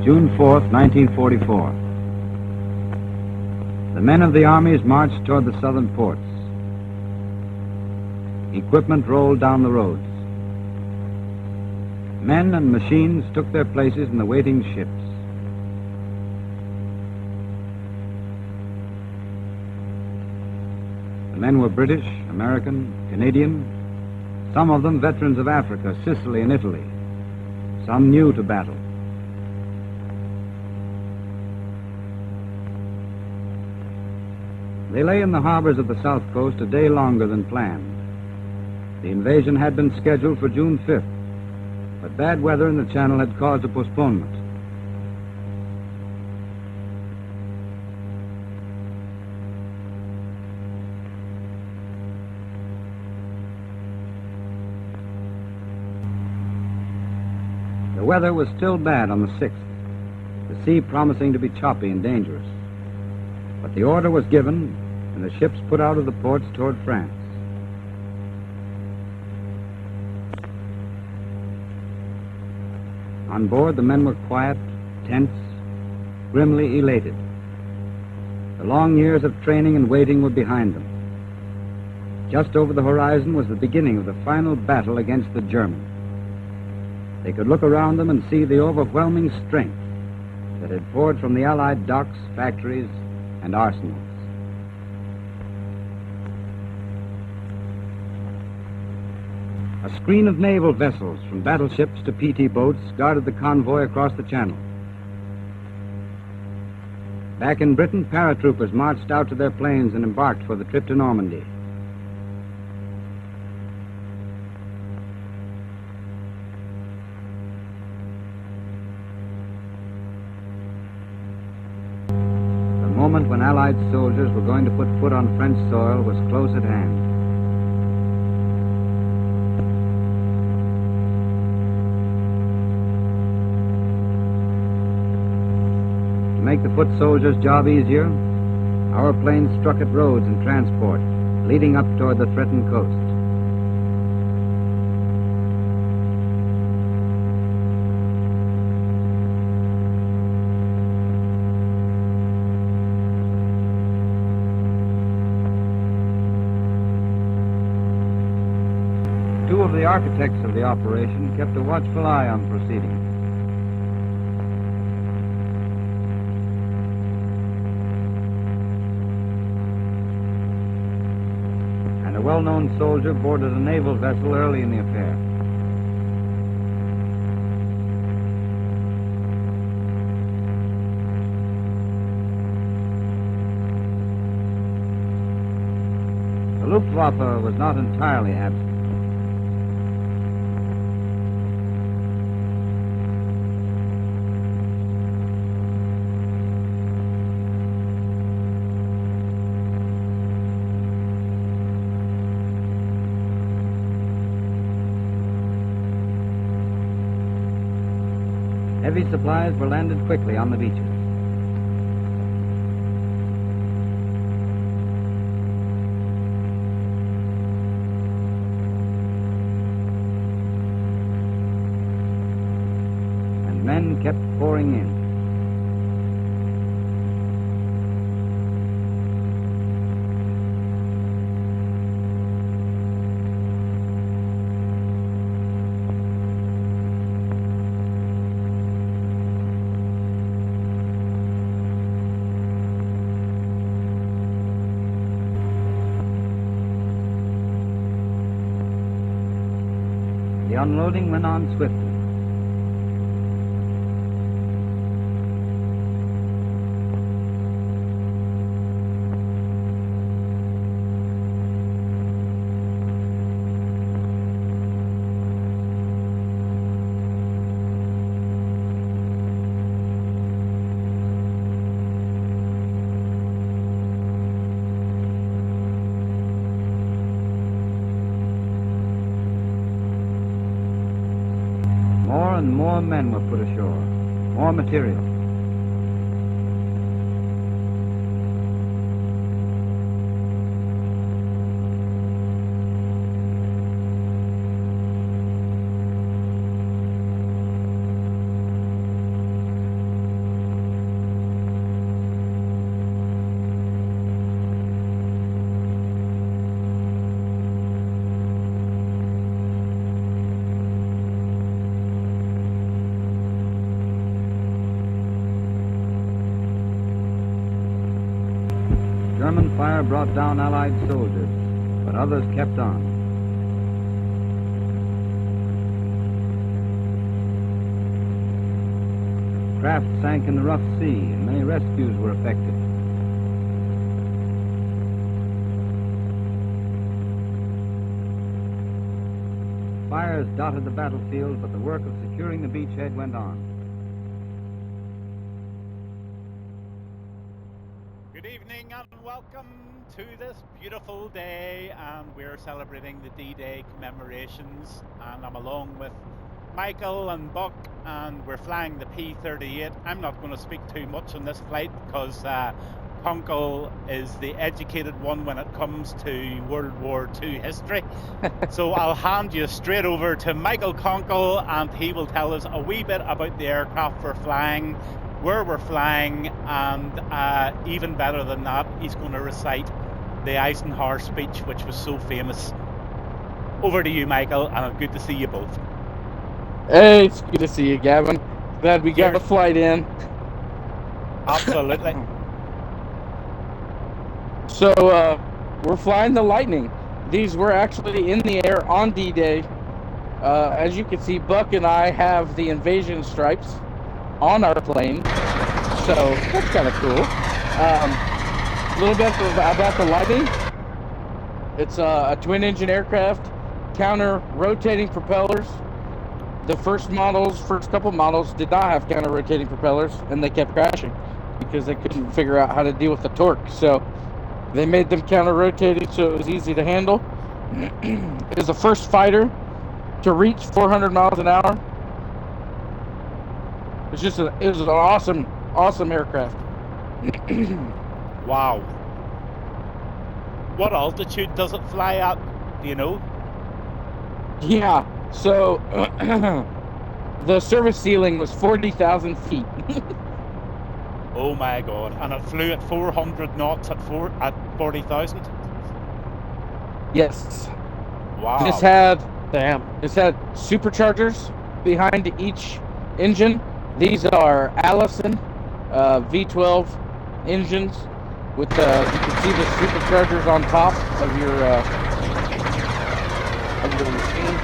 June 4th, 1944. The men of the armies marched toward the southern ports. Equipment rolled down the roads. Men and machines took their places in the waiting ships. The men were British, American, Canadian, some of them veterans of Africa, Sicily, and Italy, some new to battle. They lay in the harbors of the South Coast a day longer than planned. The invasion had been scheduled for June 5th, but bad weather in the Channel had caused a postponement. The weather was still bad on the 6th, the sea promising to be choppy and dangerous. But the order was given, and the ships put out of the ports toward France. On board, the men were quiet, tense, grimly elated. The long years of training and waiting were behind them. Just over the horizon was the beginning of the final battle against the Germans. They could look around them and see the overwhelming strength that had poured from the Allied docks, factories, and arsenals. A screen of naval vessels, from battleships to PT boats, guarded the convoy across the Channel. Back in Britain, paratroopers marched out to their planes and embarked for the trip to Normandy. The moment when Allied soldiers were going to put foot on French soil was close at hand. To make the foot soldiers' job easier, our planes struck at roads and transport leading up toward the threatened coast. Two of the architects of the operation kept a watchful eye on proceedings. And a well-known soldier boarded a naval vessel early in the affair. The Luftwaffe was not entirely absent. Heavy supplies were landed quickly on the beaches. And men kept pouring in. The unloading went on swiftly. More and more men were put ashore, more material. fire brought down Allied soldiers, but others kept on. Craft sank in the rough sea, and many rescues were effected. Fires dotted the battlefield, but the work of securing the beachhead went on. Good evening and welcome to this beautiful day, and we're celebrating the D-Day commemorations, and I'm along with Michael and Buck, and we're flying the P38. I'm not going to speak too much on this flight because Conkle is the educated one when it comes to World War II history. So I'll hand you straight over to Michael Conkle, and he will tell us a wee bit about the aircraft we're flying, where we're flying, and even better than that, he's going to recite the Eisenhower speech, which was so famous. Over to you, Michael, and it's good to see you both. Hey, it's good to see you, Gavin. Glad we got the flight in. Absolutely. So, we're flying the Lightning. These were actually in the air on D-Day. As you can see, Buck and I have the invasion stripes on our plane. So, that's kind of cool. A little bit about the Lightning. It's a twin-engine aircraft, counter-rotating propellers. The first couple models did not have counter-rotating propellers, and they kept crashing because they couldn't figure out how to deal with the torque. So they made them counter-rotating so it was easy to handle. It was the first fighter to reach 400 miles an hour. It was an awesome aircraft. Wow. What altitude does it fly at? Do you know? Yeah. So, the service ceiling was 40,000 feet. Oh my God. And it flew at 400 knots at 40,000? Yes. Wow. This had superchargers behind each engine. These are Allison V12 engines with you can see the superchargers on top of your machine.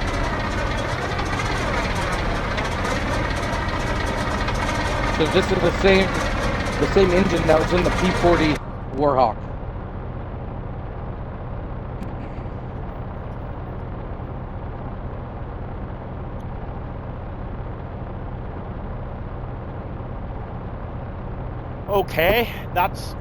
So this is the same engine that was in the P40 Warhawk. Okay, that's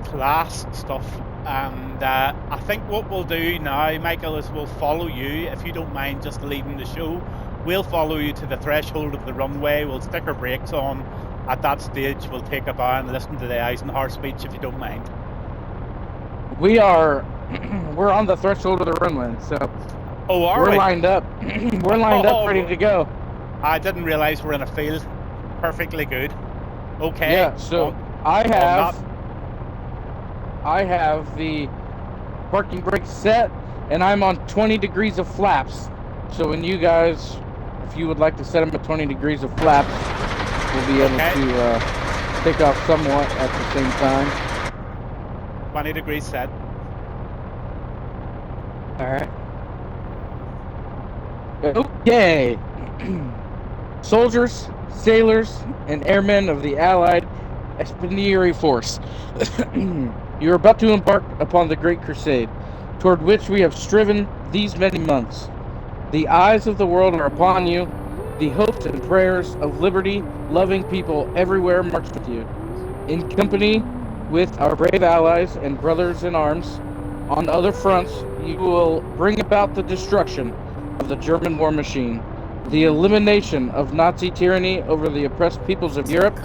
class stuff. And I think what we'll do now, Michael, is we'll follow you, if you don't mind just leading the show. We'll follow you to the threshold of the runway. We'll stick our brakes on. At that stage, we'll take a bow and listen to the Eisenhower speech, if you don't mind. We're on the threshold of the runway, so we're lined up. We're lined up, ready to go. I didn't realize we're in a field. Perfectly good. Okay. Yeah. So I have the parking brake set, and I'm on 20 degrees of flaps. So when you guys, if you would like to set them at 20 degrees of flaps, we'll be able to take off somewhat at the same time. 20 degrees set. All right. Okay. Soldiers, sailors, and airmen of the Allied Expeditionary Force, you are about to embark upon the Great Crusade, toward which we have striven these many months. The eyes of the world are upon you. The hopes and prayers of liberty-loving people everywhere march with you. In company with our brave allies and brothers in arms, on other fronts, you will bring about the destruction of the German war machine, the elimination of Nazi tyranny over the oppressed peoples of Europe,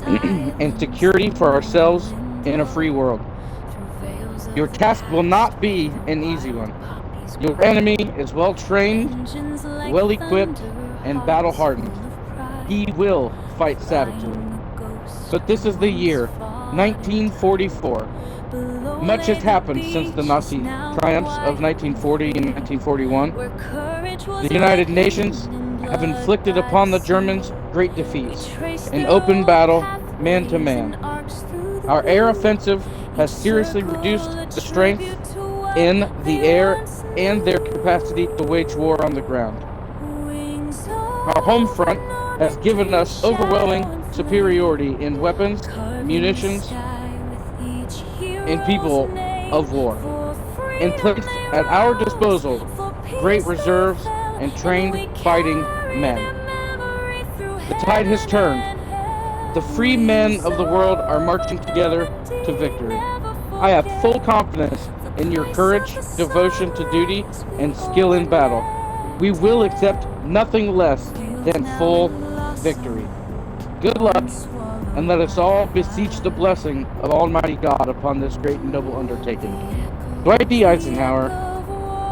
and security for ourselves in a free world. Your task will not be an easy one. Your enemy is well trained, well equipped, and battle hardened. He will fight savagely. But this is the year 1944. Much has happened since the Nazi triumphs of 1940 and 1941. The United Nations have inflicted upon the Germans great defeats in open battle, man to man. Our air offensive has seriously reduced the strength in the air and their capacity to wage war on the ground. Our home front has given us overwhelming superiority in weapons, munitions, and people of war, and placed at our disposal great reserves and trained fighting men. The tide has turned. The free men of the world are marching together to victory. I have full confidence in your courage, devotion to duty, and skill in battle. We will accept nothing less than full victory. Good luck, and let us all beseech the blessing of Almighty God upon this great and noble undertaking. Dwight D. Eisenhower,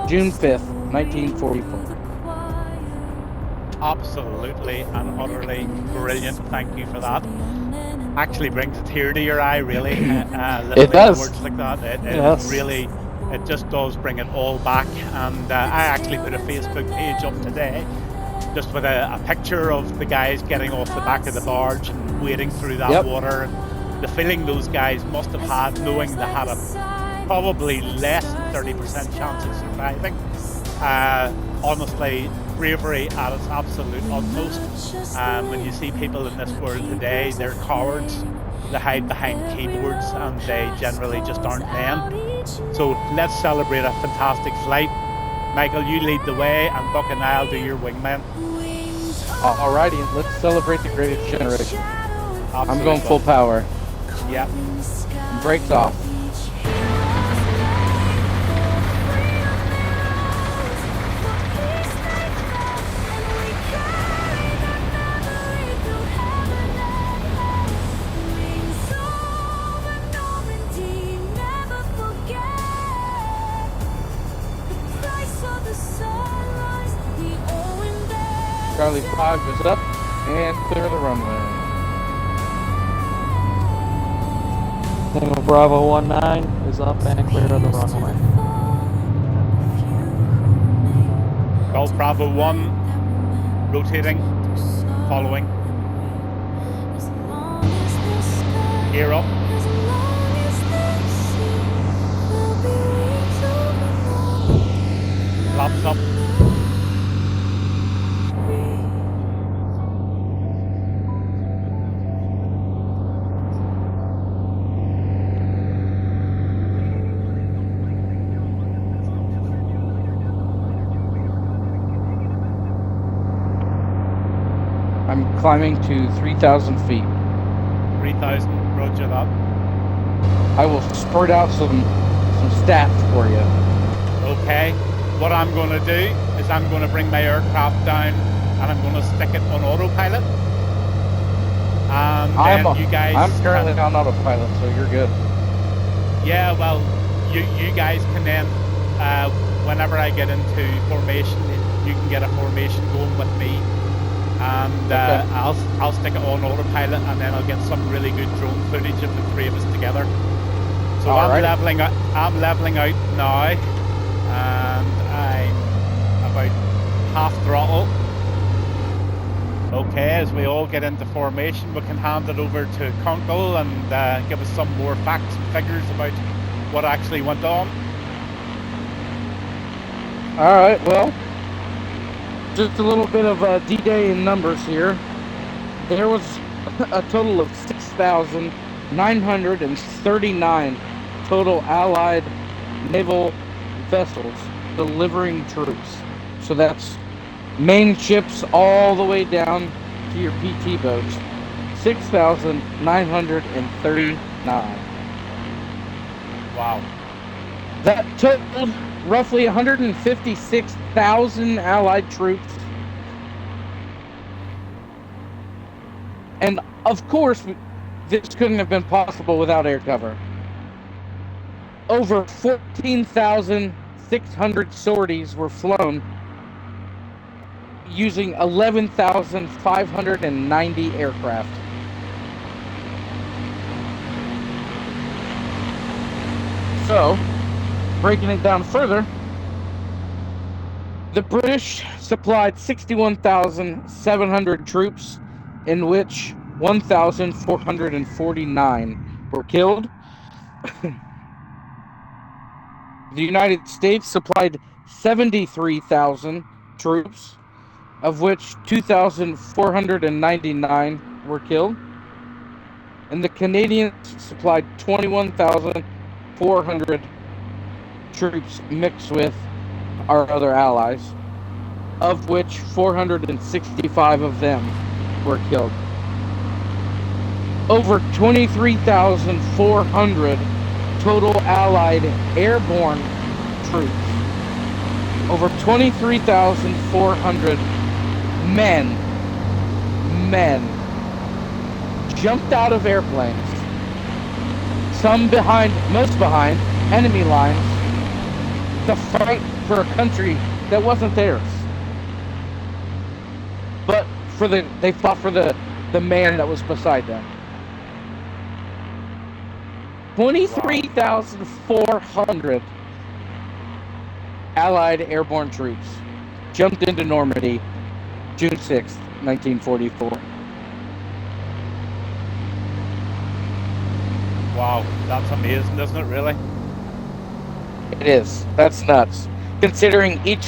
June 5th, 1944. Absolutely and utterly brilliant. Thank you for that. Actually brings a tear to your eye, really. It does. Words like that. It Yes. really, it just does bring it all back. And I actually put a Facebook page up today, just with a picture of the guys getting off the back of the barge and wading through that water. And the feeling those guys must have had, knowing they had a probably less than 30% chance of surviving. Honestly, bravery at its absolute utmost. When you see people in this world today, they're cowards. They hide behind keyboards and they generally just aren't men. So let's celebrate a fantastic flight. Michael, you lead the way, and Buck and I'll do your wingman. Alrighty, let's celebrate the greatest generation. Absolutely. I'm going full power. Yep. Brakes off. Charlie 5 is up and clear the runway. Tango Bravo 19 is up and clear of the runway. Golf Bravo 1, rotating, following. Gear up. Flaps up. I'm climbing to 3,000 feet. 3,000, roger that. I will spurt out some stats for you. Okay, what I'm going to do is I'm going to bring my aircraft down and I'm going to stick it on autopilot. And then you guys... I'm currently on autopilot, so you're good. Yeah, well, you guys can then, whenever I get into formation, you can get a formation going with me. And I'll stick it on autopilot, and then I'll get some really good drone footage of the three of us together. So I'm leveling out now, and I'm about half throttle. Okay, as we all get into formation, we can hand it over to Conkle and give us some more facts and figures about what actually went on. All right, well, just a little bit of D-Day in numbers here. There was a total of 6,939 total Allied naval vessels delivering troops. So that's main ships all the way down to your PT boats. 6,939. Wow. That totaled roughly 156,000 Allied troops. And of course, this couldn't have been possible without air cover. Over 14,600 sorties were flown using 11,590 aircraft. So, breaking it down further, the British supplied 61,700 troops, in which 1,449 were killed, The United States supplied 73,000 troops, of which 2,499 were killed. And the Canadians supplied 21,400 troops mixed with our other allies, of which 465 of them were killed. Over 23,400 total Allied airborne troops. Over 23,400 men jumped out of airplanes, most behind enemy lines, to fight for a country that wasn't theirs. But they fought for the man that was beside them. 23,400 Allied airborne troops jumped into Normandy June 6th, 1944. Wow, that's amazing, isn't it, really? It is. That's nuts. Considering each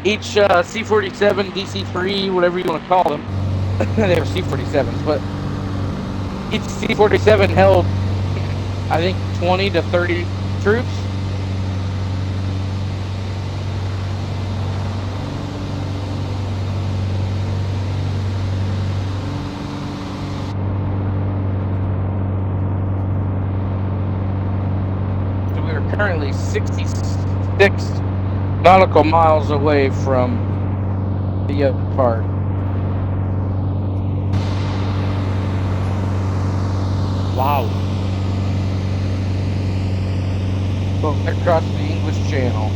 C-47, DC-3, whatever you want to call them, they were C-47s, but each C-47 held, I think, 20 to 30 troops. So we are currently 66 nautical miles away from the other part. Wow. Across the English Channel.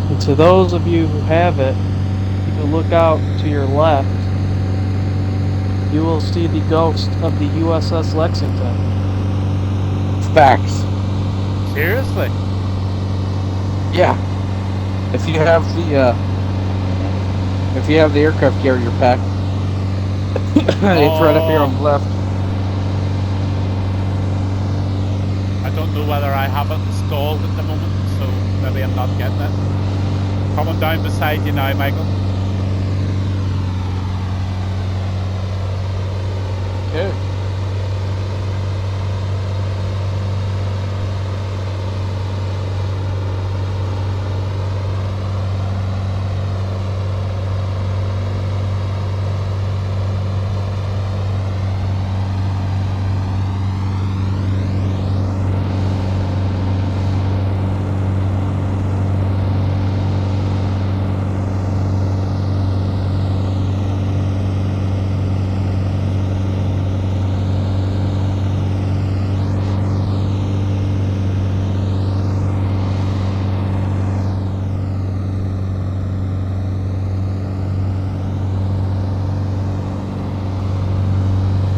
And to those of you who have it, if you look out to your left, you will see the ghost of the USS Lexington. Facts. Seriously? Yeah. If you have the aircraft carrier pack, it's right up here on the left. I don't know whether I have it installed at the moment, so maybe I'm not getting it. Coming down beside you now, Michael. Okay.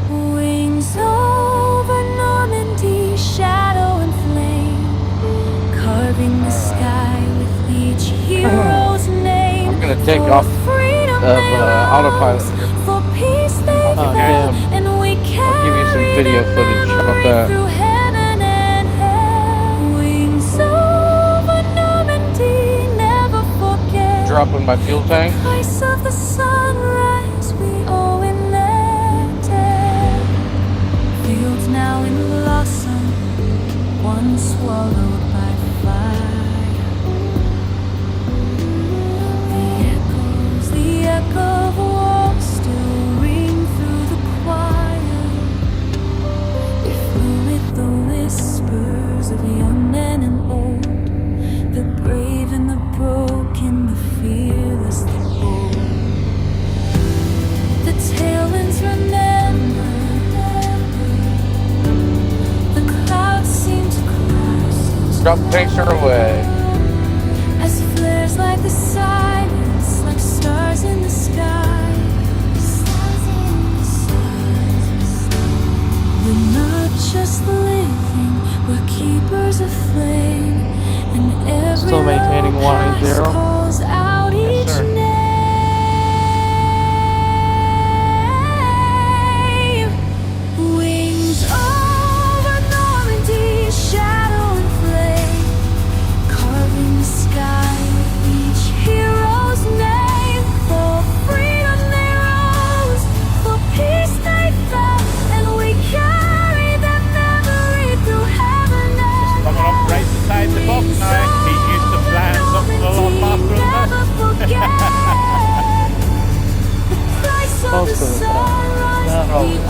Wings over Normandy, shadow and flame, carving the sky with each hero's name. I'm gonna take off autopilot here. For peace they Oh, fought, damn. and we I'll give you some carried video their footage about memory that. through heaven and hell. Wings over Normandy, never forget. Dropping my fuel tank. Price of the sunrise we owe in landed. Fields now in blossom, once was Drop the pacer away. As flares like the silence, like stars in the sky. We're not just living, we're keepers of flame. And every Still maintaining low 180. pass calls out Yes, each sir. name. Wings over Normandy, shadow and flame, carving the sky with each hero's name. For freedom they rose, for peace they fell, and we carry their memory through heaven and Coming up right beside the box now. He's used to flying something a lot faster than this. Most of the time. Not always.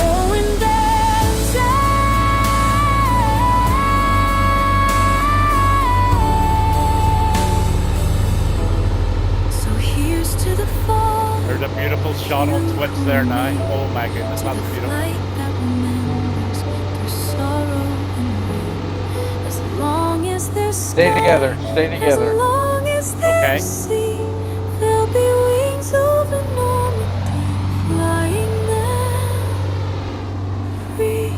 So here's to the fall. There's a beautiful shot on Twitch there now. Oh my goodness, that's beautiful. Light that remembers their sorrow and rain. As long as there's Stay together. Stay together. As long as Okay. there's sea, there'll be wings over Normandy, flying them free.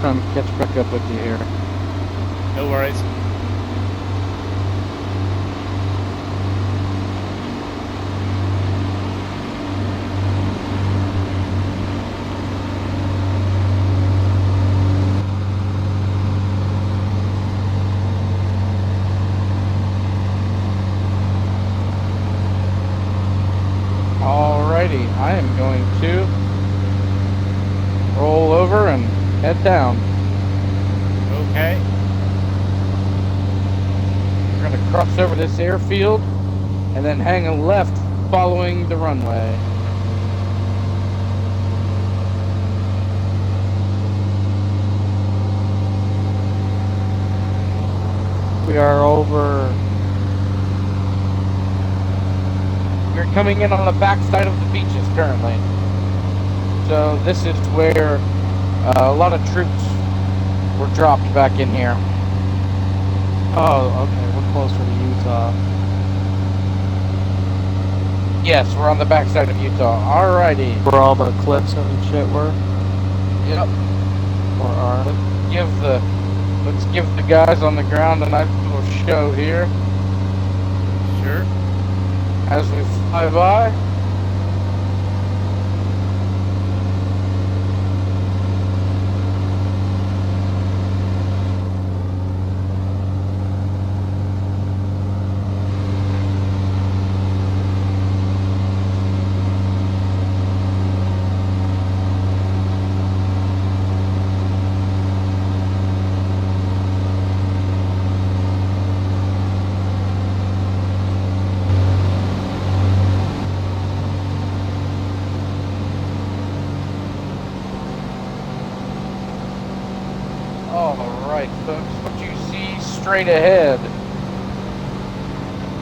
Trying to catch back up with you here. No worries. Alrighty, I am going to roll over and head down. Okay. We're going to cross over this airfield and then hang a left following the runway. We are over. We're coming in on the backside of the beaches currently. So this is where a lot of troops were dropped back in here. Oh, okay. We're closer to Utah. Yes, we're on the backside of Utah. Alrighty. Where all the cliffs and shit were. Yep. Or are. Let's give the guys on the ground a nice little show here Sure. as we fly by. Alright, folks, what you see straight ahead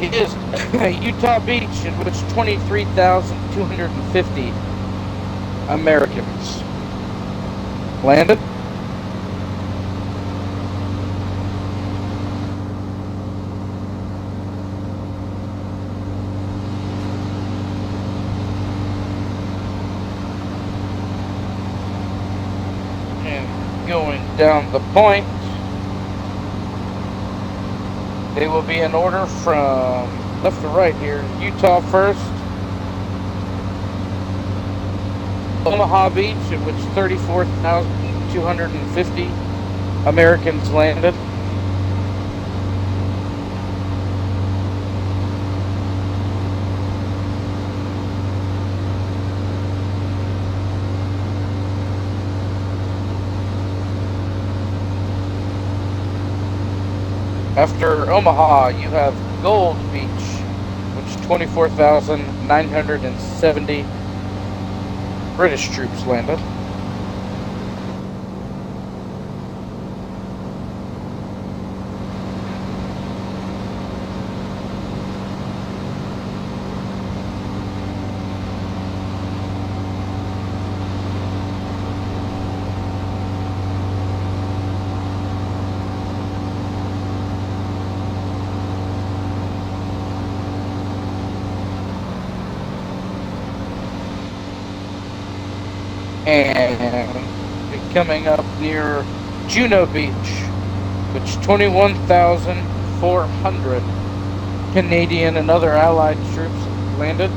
is Utah Beach, in which 23,250 Americans landed. And going down the point, they will be in order from left to right here. Utah first, Omaha Beach, at which 34,250 Americans landed. After Omaha, you have Gold Beach, which 24,970 British troops landed. And coming up near Juno Beach, which 21,400 Canadian and other Allied troops landed.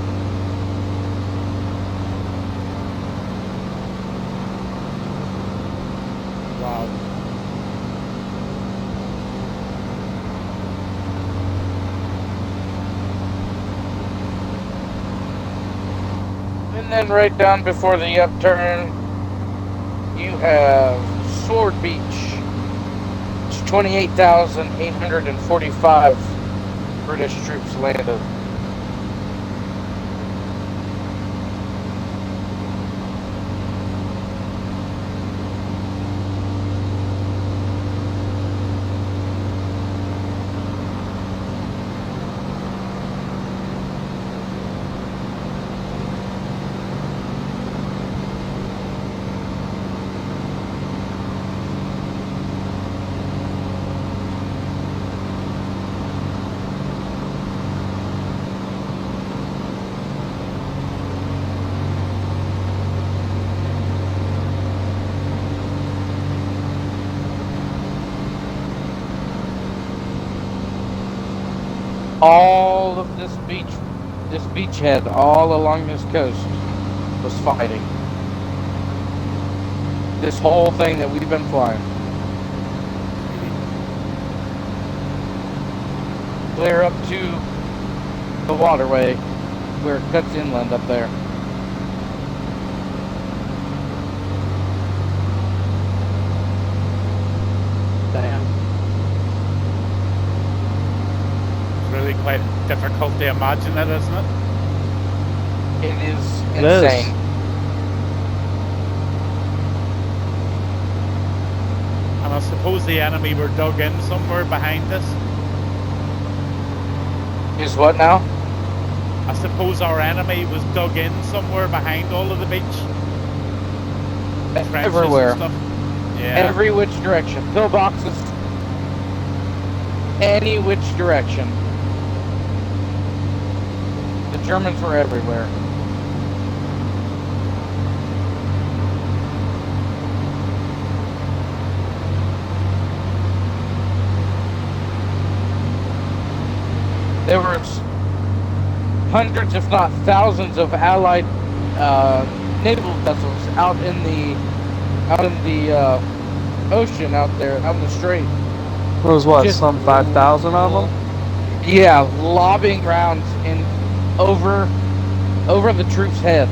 Wow. And then right down before the upturn, you have Sword Beach. It's 28,845 British troops landed. All of this beachhead all along this coast was fighting. This whole thing that we've been flying. Clear up to the waterway where it cuts inland up there. Damn. Really quite difficult to imagine it, isn't it? It is It is. insane. And I suppose the enemy were dug in somewhere behind us. Is what now? I suppose our enemy was dug in somewhere behind all of the beach. Trenches and Everywhere. stuff. Yeah. Every which direction. Pillboxes. Any which direction. The Germans were everywhere. There were hundreds, if not thousands, of Allied naval vessels out in the ocean out there, out in the strait. It was what, Just- some 5,000 of them? Yeah, lobbing rounds in over the troops' heads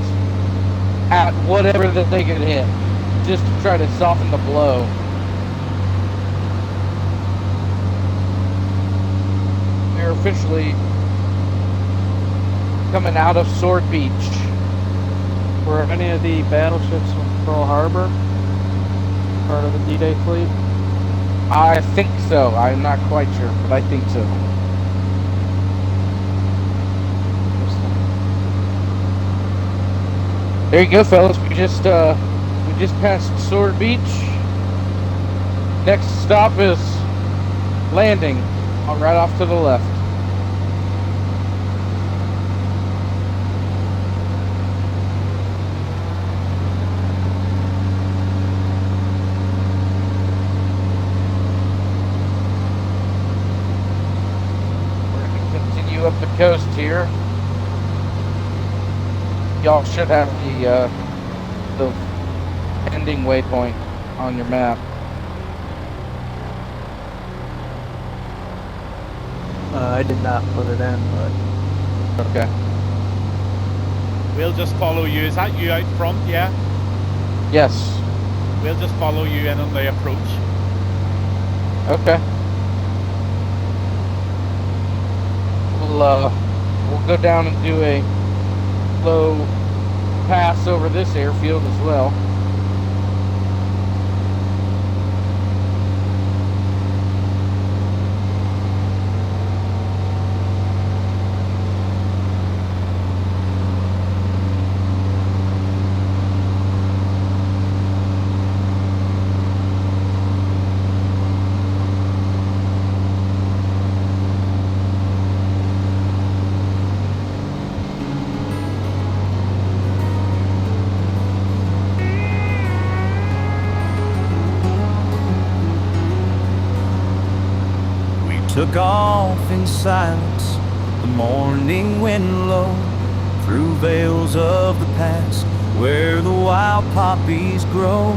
at whatever that they could hit, just to try to soften the blow. We're officially coming out of Sword Beach. Were any of the battleships from Pearl Harbor part of the D-Day fleet? I think so. I'm not quite sure, but I think so. There you go, fellas. We just passed Sword Beach. Next stop is landing, right off to the left. We're going to continue up the coast here. Y'all should have the ending waypoint on your map. I did not put it in, but Okay. We'll just follow you. Is that you out front? Yeah. Yes. We'll just follow you in on the approach. Okay. We'll go down and do a low pass over this airfield as well. Took off in silence, the morning wind low, through veils of the past, where the wild poppies grow.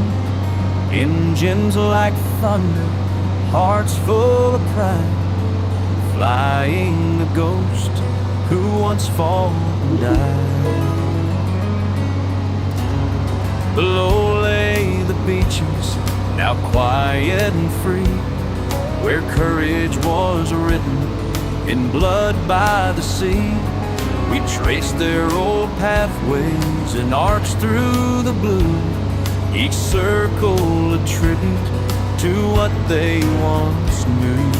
Engines like thunder, hearts full of pride, flying the ghost who once fought and died. Below lay the beaches, now quiet and free, where courage was written in blood by the sea. We traced their old pathways and arched through the blue, each circle a tribute to what they once knew.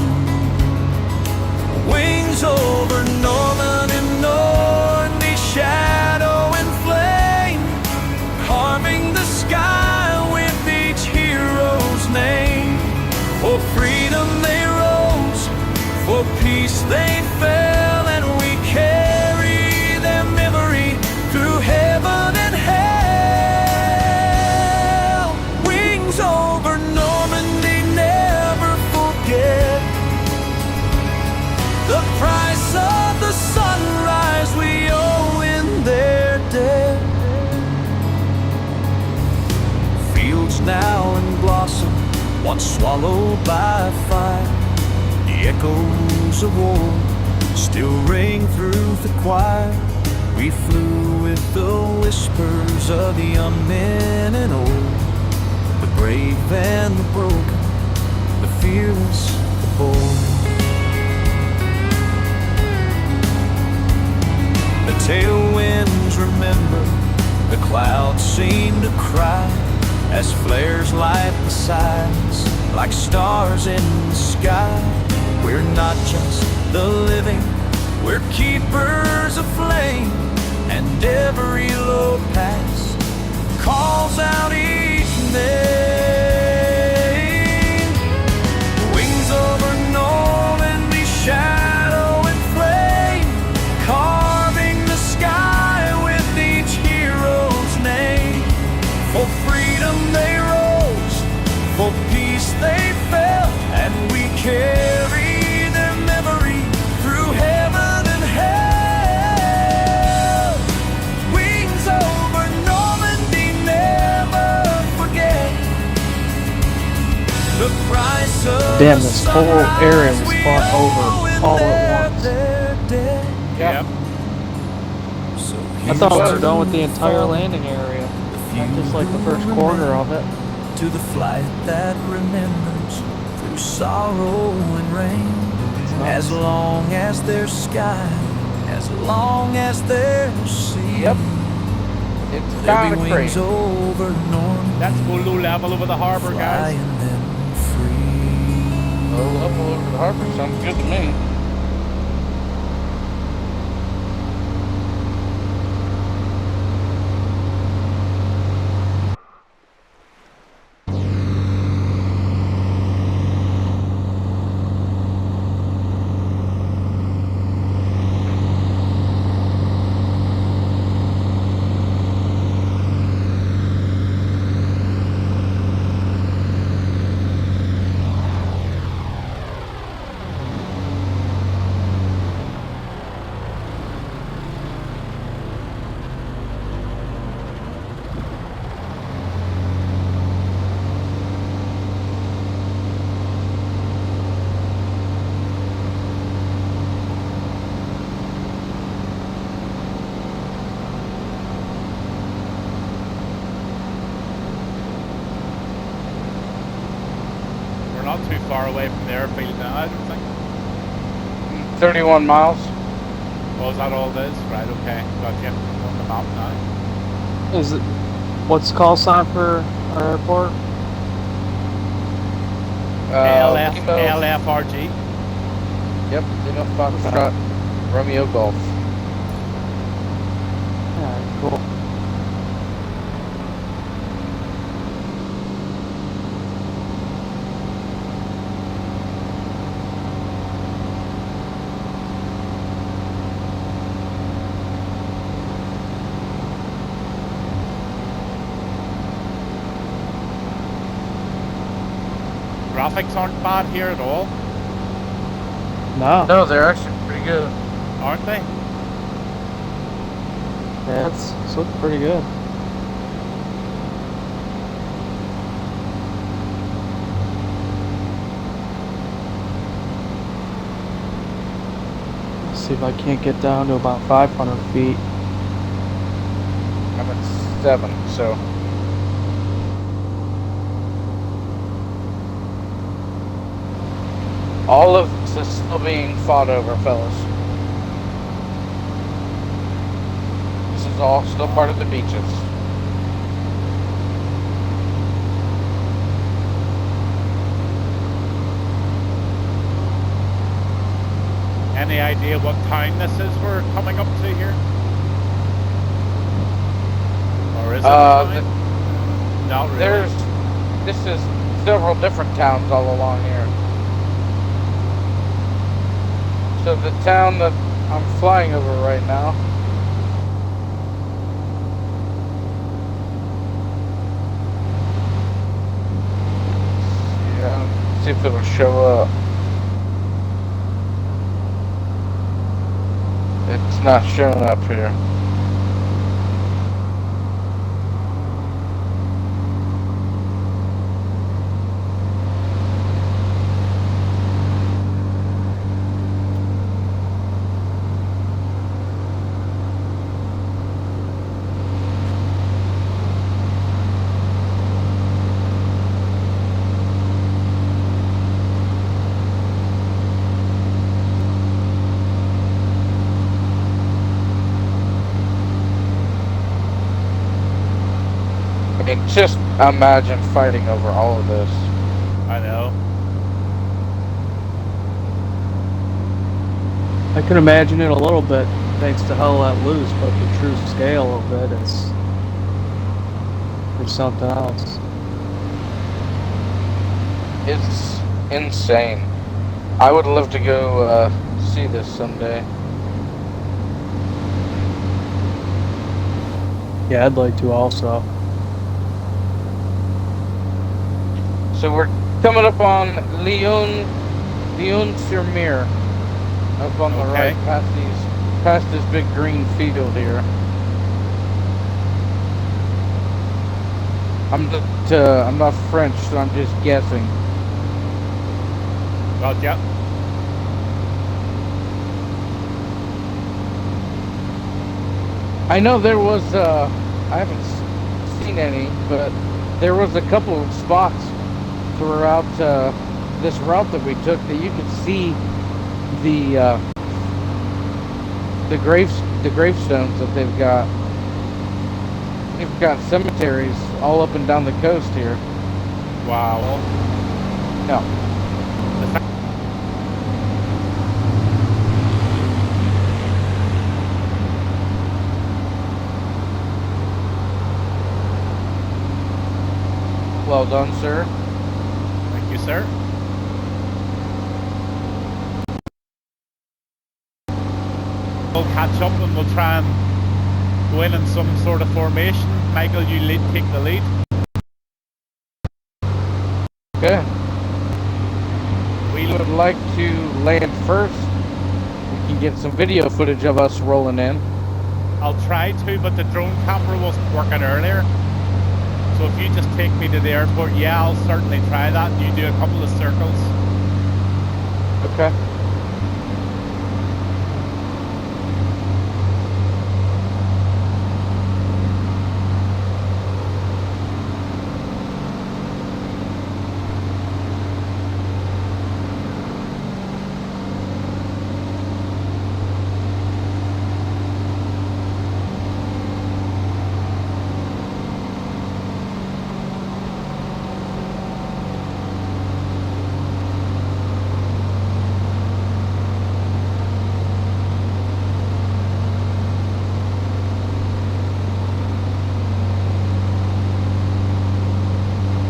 Wings over Normandy, shadow and flame, carving the sky with each hero's name. For freedom they rose, for peace they fell, and we carry their memory through heaven and hell. Wings over Normandy, never forget the price of the sunrise we owe in their dead. Fields now in blossom, once swallowed by fire, the echoes of war still ring through the choir. We flew with the whispers of the young men and old, the brave and the broken, the fearless, the bold. The tailwinds remember, the clouds seem to cry, as flares light the sides like stars in the sky. We're not just the living, we're keepers of flame, and every low pass calls out each name. Wings over Normandy, shadow and flame, carving the sky with each hero's name. For freedom they rose, for peace they fell, and we carry their memory through heaven and hell. Wings over Normandy, never forget the price of Damn, this whole area was fought over all at once. Yep. I thought we were done with the entire landing area, not just like the first quarter of it. To the flight that remembers through sorrow and rain. As long as there's sky, as long as there's sea. Yep. It's There'll kind be of wings crazy. over Normandy, Let's go low level over the harbour, guys. flying them free. Low level over the harbor sounds good to me. Not too far away from the airfield now, I don't think. 31 miles. Oh, is that all it is? Right, okay. Got you on the map now. Is it what's the call sign for our airport? LFRG. Yep, Lima Foxtrot, Romeo Golf. Yeah, cool. Graphics aren't bad here at all, No. No, they're actually pretty good. aren't they? Yeah, it's looking pretty good. Let's see if I can't get down to about 500 feet. I'm at 7, so. All of this is still being fought over, fellas. This is all still part of the beaches. Any idea what town this is we're coming up to here? Or is it a town? Not really. This is several different towns all along here. So the town that I'm flying over right now, yeah, see if it'll show up. It's not showing up here. I mean, just imagine fighting over all of this. I know. I can imagine it a little bit, thanks to how let loose, but the true scale of it is something else. It's insane. I would love to go see this someday. Yeah, I'd like to also. So we're coming up on Lyon-sur-Mer, up on the Okay. right, past this big green field here. I'm not French, so I'm just guessing. Gotcha. I know there was I haven't seen any, but there was a couple of spots throughout this route that we took that you could see the gravestones that they've got. They've got cemeteries all up and down the coast here. Wow. No. Well done, sir. Thank you, sir. We'll catch up and we'll try and go in some sort of formation. Michael, you take the lead. Okay. We would like to land first. We can get some video footage of us rolling in. I'll try to, but the drone camera wasn't working earlier. So if you just take me to the airport, yeah, I'll certainly try that. You do a couple of circles. Okay.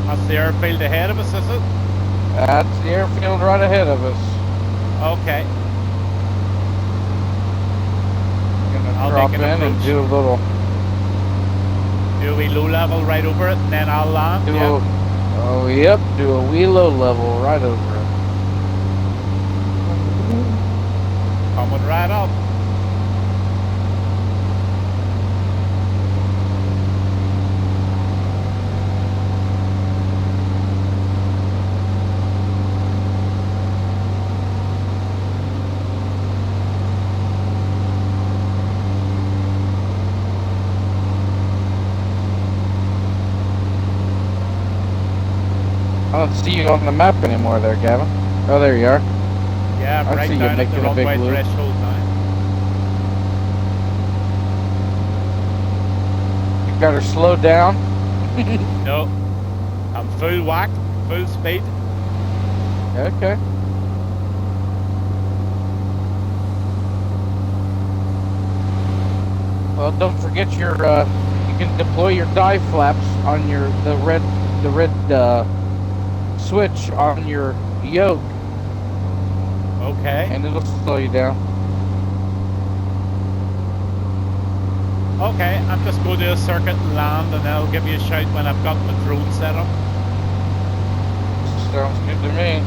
That's the airfield ahead of us, is it? That's the airfield right ahead of us. Okay. Gonna I'll drop make in an and approach. do a little. Do a wee low level right over it, and then I'll land. Oh, yep. Do a wee low level right over it. Coming right up. I don't see you on the map anymore there, Gavin. Oh, there you are. Yeah, I'm I right see you down at the making a big runway loop. threshold now. You got her slowed down. No, I'm full whack, full speed. Okay. Well, don't forget your. You can deploy your dive flaps on the red switch on your yoke, Okay. and it'll slow you down. Okay, I'm just going to do a circuit and land, and then I'll give you a shout when I've got my drone set up. Sounds good to me.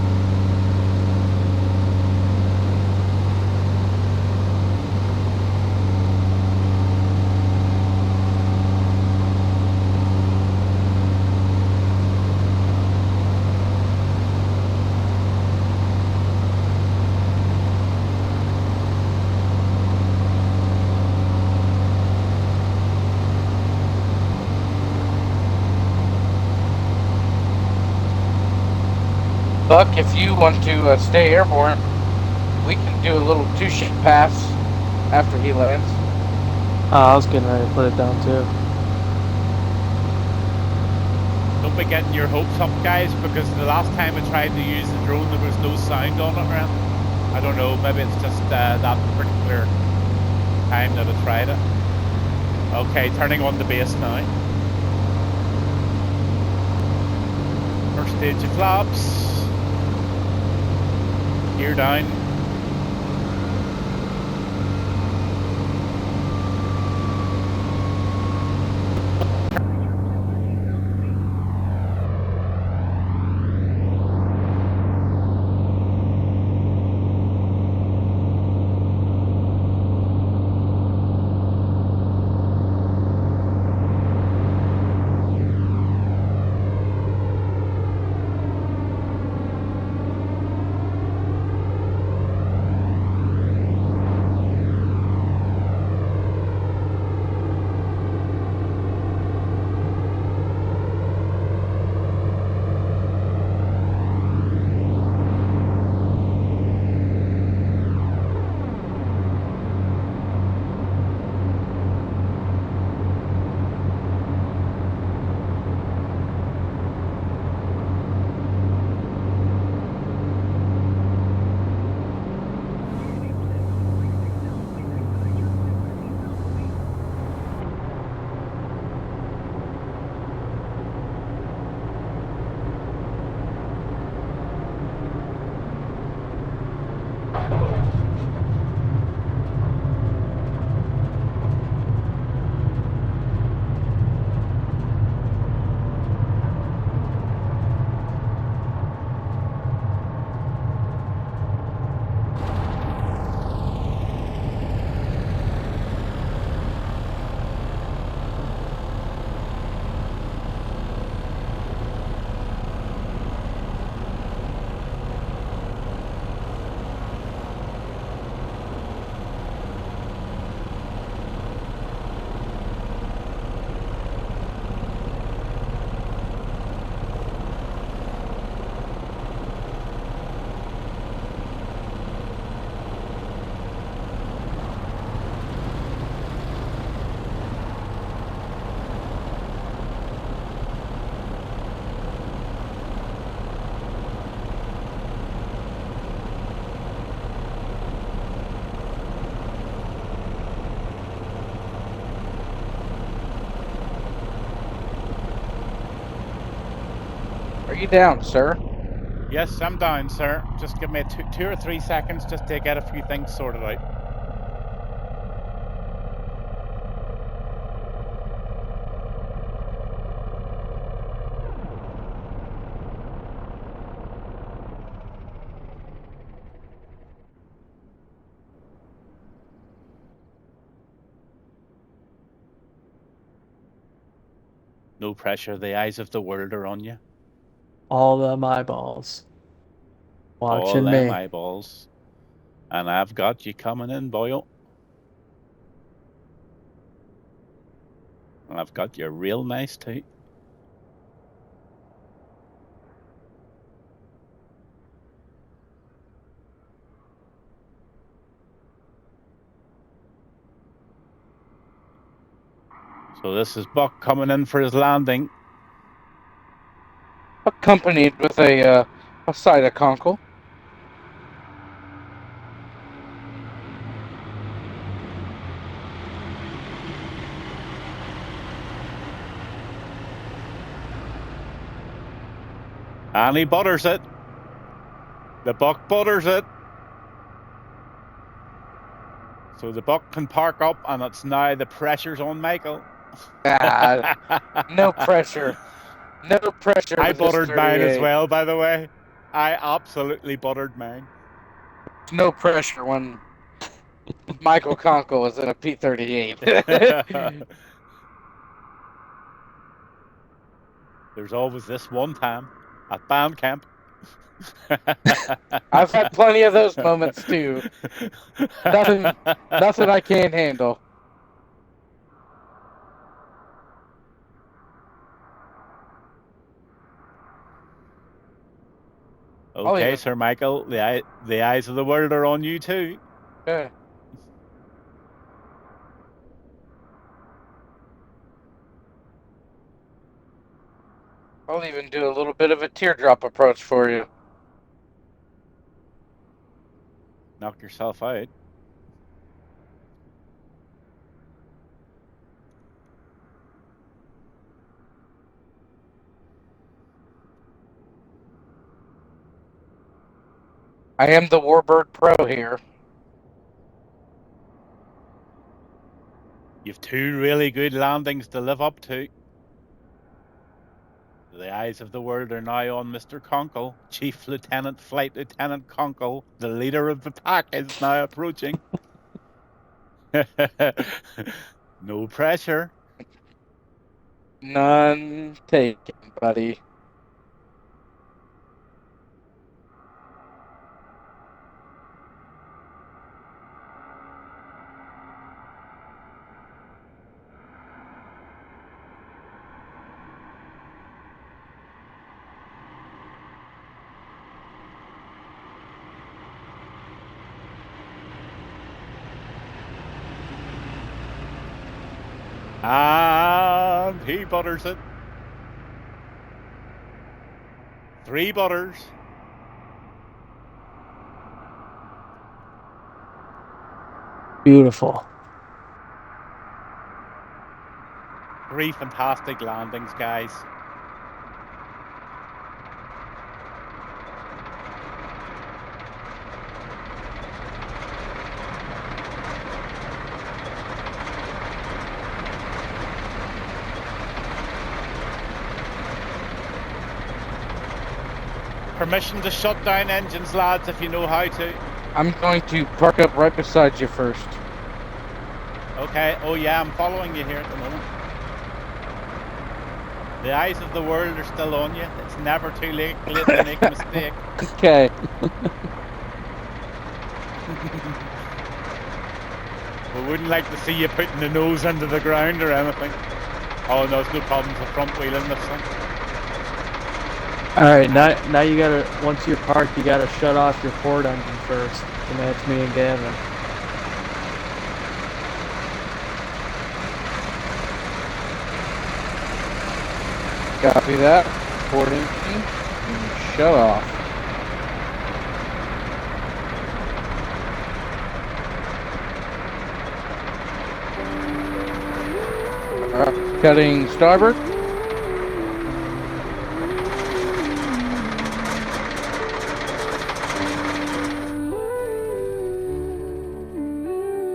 Buck, if you want to stay airborne, we can do a little two-ship pass after he lands. I was getting ready to put it down too. Don't be getting your hopes up, guys, because the last time I tried to use the drone, there was no sound on it, around. I don't know, maybe it's just that particular time that I tried it. Okay, turning on the base now. First stage of flaps. Gear down. Are you down, sir? Yes, I'm down, sir. Just give me two or 3 seconds just to get a few things sorted out. No pressure. The eyes of the world are on you. All them eyeballs. All Watching them me. eyeballs. And I've got you coming in, boyo. And I've got you real nice, too. So this is Buck coming in for his landing. Accompanied with a side of Conkle. And he butters it. The Buck butters it. So the Buck can park up, and it's now the pressure's on Michael. No pressure. No pressure. I with this buttered mine as 38. well, by the way. I absolutely buttered mine. No pressure when Michael Conkle is in a P38. There's always this one time at band camp. I've had plenty of those moments too. Nothing I can't handle. Okay, Sir Michael, the eyes of the world are on you too. Yeah. I'll even do a little bit of a teardrop approach for you. Knock yourself out. I am the Warbird Pro here. You've 2 really good landings to live up to. The eyes of the world are now on Mr. Conkle. Chief Lieutenant, Flight Lieutenant Conkle, the leader of the pack, is now approaching. No pressure. None taken, buddy. And he butters it. 3 butters. Beautiful. 3 fantastic landings, guys. Permission to shut down engines, lads, if you know how to. I'm going to park up right beside you first. Okay, oh yeah, I'm following you here at the moment. The eyes of the world are still on you. It's never too late to make a mistake. Okay. We wouldn't like to see you putting the nose into the ground or anything. Oh no, there's no problems with front wheeling this thing. Alright, now you gotta, once you're parked, you gotta shut off your port engine first to match me and Gavin. Copy that. Port engine. And shut off. Cutting starboard.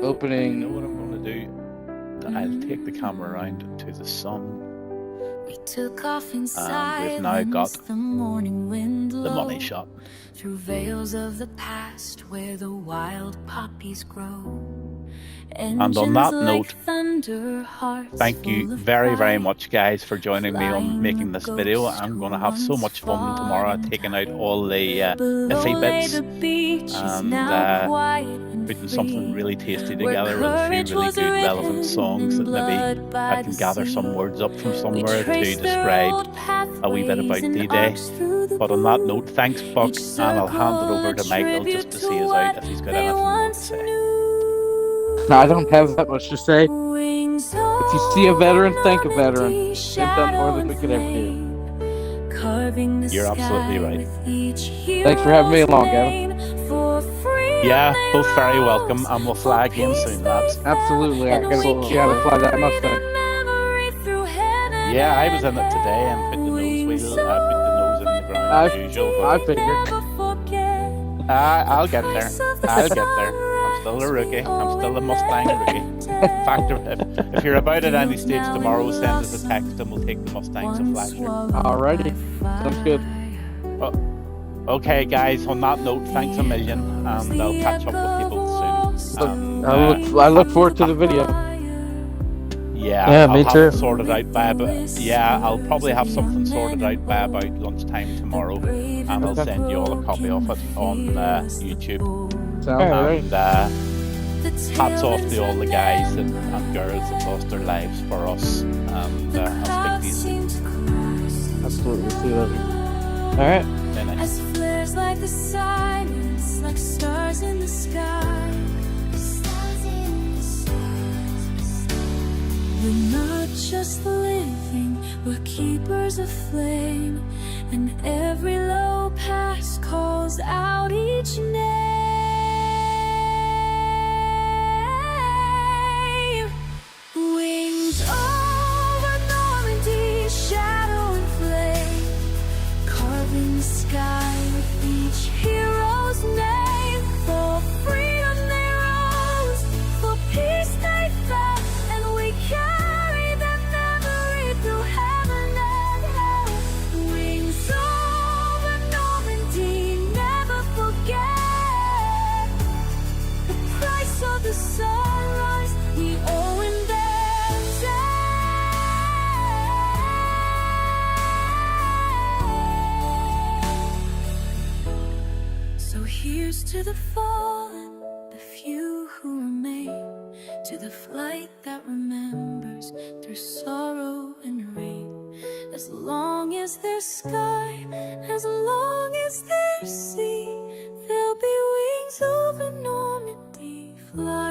Opening. You know what I'm going to do? I'll take the camera around to the sun. We took off in And we've now silence, got the morning wind the money low, shot. through veils of the past where the wild poppies grow. And on Engines that like note, thunder, hearts thank you full of very, very pride, much, guys, for joining me on flying making the this video. ghost I'm who going to have so once much fun fought tomorrow and taking out died. all the Below iffy lay bits the beach, is and now quiet and putting free, something really tasty where together with a few courage really was good relevant written songs in that maybe blood by I can the gather sea. some words up from We somewhere to traced their describe old a wee bit pathways about and D-Day. arcs through the But on that blue. note, thanks, Buck, Each and I'll hand it circle over a to Michael tribute just to to see us what out if he's got they anything more to once say. knew. I don't have that much to say. Wings If you see a over veteran, thank a veteran. Normandy, They've done more shadow than we and could ever do. flame, carving the You're absolutely sky right. with each Thanks for having me hero's along, Gavin. name. For freedom Yeah, they both very welcome, rose, and we'll for fly again peace soon, they lads. fell, Absolutely. I and we gotta fly that carry Mustang. their memory through heaven Yeah, I was and in it today and put the nose wings wheel, put the nose in the ground as usual, I but figured. never forget. I'll get there. Price of the I'll get there. I'm still a rookie. I'm still a Mustang rookie. In fact, if you're about at any stage tomorrow, send us a text and we'll take the Mustang to Flasher. Alrighty. Sounds good. Okay, guys, on that note, thanks a million, and I'll catch up with people soon. I look forward to the video. Yeah, Yeah, I'll me have too. it sorted out by I'll probably have something sorted out by about lunchtime tomorrow, and I'll Okay. send you all a copy of it on YouTube. Sounds And great. hats off to all the guys and girls that lost their lives for us. And I'll speak to you soon. Absolutely. See you later. All right. Bye now. As flares like the silence, like stars in the sky. We're not just living, we're keepers of flame, and every low pass calls out each name. Wings over Normandy, shadow and flame, carving the sky with each hero's name. For freedom they rose, for peace they fell, and we carry their memory through heaven and hell. Wings over Normandy, never forget the price of the sunrise we owe in their So here's to the fallen, the few who remain, to the flight that remembers through sorrow and rain. As long as there's sky, as long as there's sea, there'll be wings over Normandy flying.